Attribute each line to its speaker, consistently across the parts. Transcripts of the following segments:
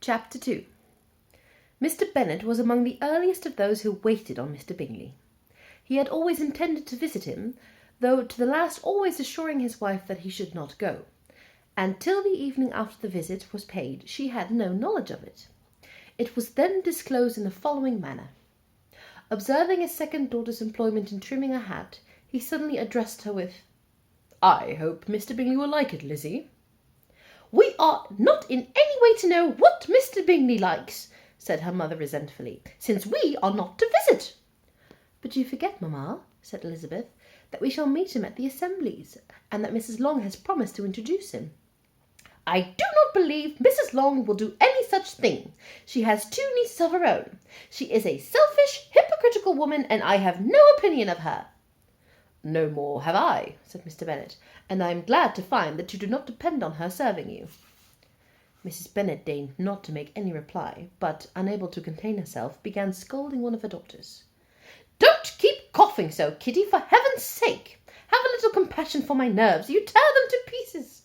Speaker 1: Chapter 2. Mr. Bennet was among the earliest of those who waited on Mr. Bingley. He had always intended to visit him, though to the last always assuring his wife that he should not go, and till the evening after the visit was paid she had no knowledge of it. It was then disclosed in the following manner. Observing his second daughter's employment in trimming a hat, he suddenly addressed her with, "I hope Mr. Bingley will like it, Lizzie." "We are not in any way to know what Mr. Bingley likes," said her mother resentfully, "since we are not to visit." "But you forget, mamma," said Elizabeth, "that we shall meet him at the assemblies, and that Mrs. Long has promised to introduce him." "I do not believe Mrs. Long will do any such thing. She has 2 nieces of her own. She is a selfish, hypocritical woman, and I have no opinion of her." "No more have I," said Mr. Bennet, "and I am glad to find that you do not depend on her serving you." Mrs. Bennet deigned not to make any reply, but, unable to contain herself, began scolding one of her daughters. "Don't keep coughing so, Kitty, for heaven's sake. Have a little compassion for my nerves. You tear them to pieces."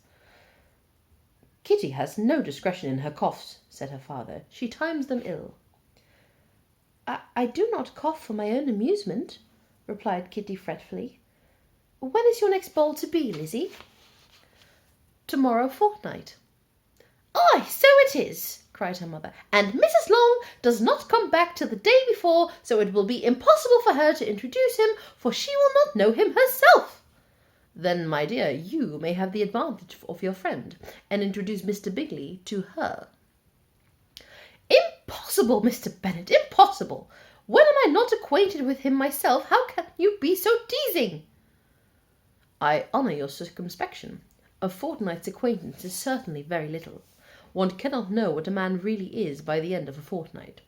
Speaker 1: "Kitty has no discretion in her coughs," said her father. "She times them ill." I do not cough for my own amusement," replied Kitty fretfully. "When is your next ball to be, Lizzie?" "To-morrow fortnight." "Ay, so it is," cried her mother, "and Mrs. Long does not come back till the day before, so it will be impossible for her to introduce him, for she will not know him herself." "Then, my dear, you may have the advantage of your friend, and introduce Mr. Bingley to her." "Impossible, Mr. Bennet, impossible. When am I not acquainted with him myself? How can you be so teasing?" "I honour your circumspection. A fortnight's acquaintance is certainly very little. One cannot know what a man really is by the end of a fortnight.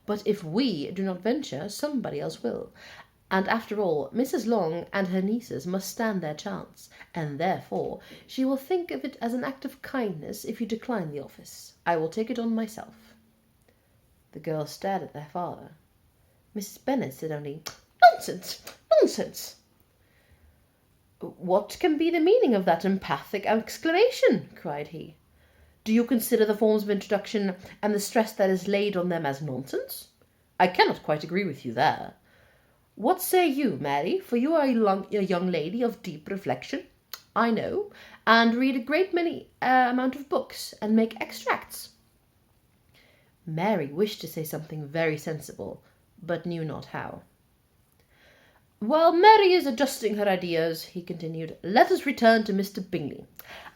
Speaker 1: But if we do not venture, somebody else will. And after all, Mrs. Long and her nieces must stand their chance, and therefore she will think of it as an act of kindness if you decline the office. I will take it on myself." The girls stared at their father. Mrs. Bennet said only, "Nonsense, nonsense." "What can be the meaning of that emphatic exclamation?" cried he. "Do you consider the forms of introduction and the stress that is laid on them as nonsense? I cannot quite agree with you there. What say you, Mary? For you are a young lady of deep reflection, I know, and read a great many amount of books, and make extracts." Mary wished to say something very sensible, but knew not how. "While Mary is adjusting her ideas," he continued, "let us return to Mr. Bingley."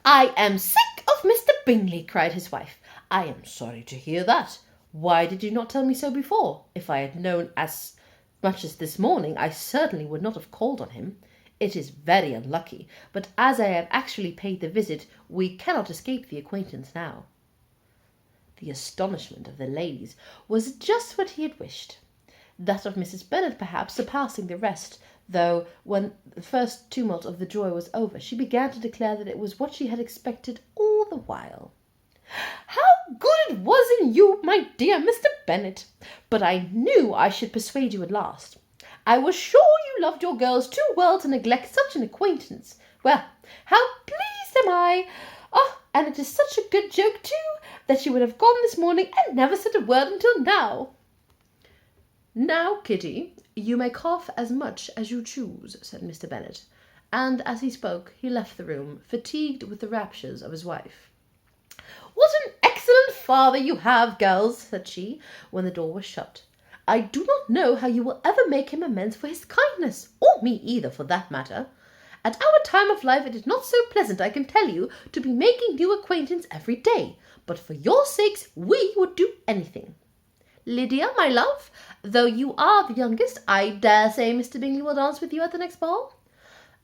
Speaker 1: "I am sick of Mr. Bingley," cried his wife. "I am sorry to hear that. Why did you not tell me so before? If I had known as much as this morning, I certainly would not have called on him. It is very unlucky, but as I have actually paid the visit, we cannot escape the acquaintance now." The astonishment of the ladies was just what he had wished. That of Mrs. Bennet perhaps surpassing the rest, though when the first tumult of the joy was over, she began to declare that it was what she had expected all the while. "How good it was in you, my dear Mr. Bennet! But I knew I should persuade you at last. I was sure you loved your girls too well to neglect such an acquaintance. Well, how pleased am I! Oh, and it is such a good joke too, that you would have gone this morning and never said a word until now." "Now, Kitty, you may cough as much as you choose," said Mr. Bennet, and as he spoke he left the room, fatigued with the raptures of his wife. "What an excellent father you have, girls," said she, when the door was shut. "I do not know how you will ever make him amends for his kindness, or me either, for that matter. At our time of life it is not so pleasant, I can tell you, to be making new acquaintance every day, but for your sakes we would do anything. Lydia, my love, though you are the youngest, I dare say Mr. Bingley will dance with you at the next ball."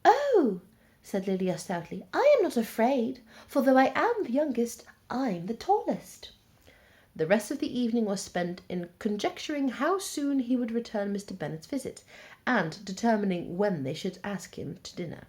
Speaker 1: "Oh," said Lydia stoutly, "I am not afraid, for though I am the youngest, I'm the tallest." The rest of the evening was spent in conjecturing how soon he would return Mr. Bennet's visit, and determining when they should ask him to dinner.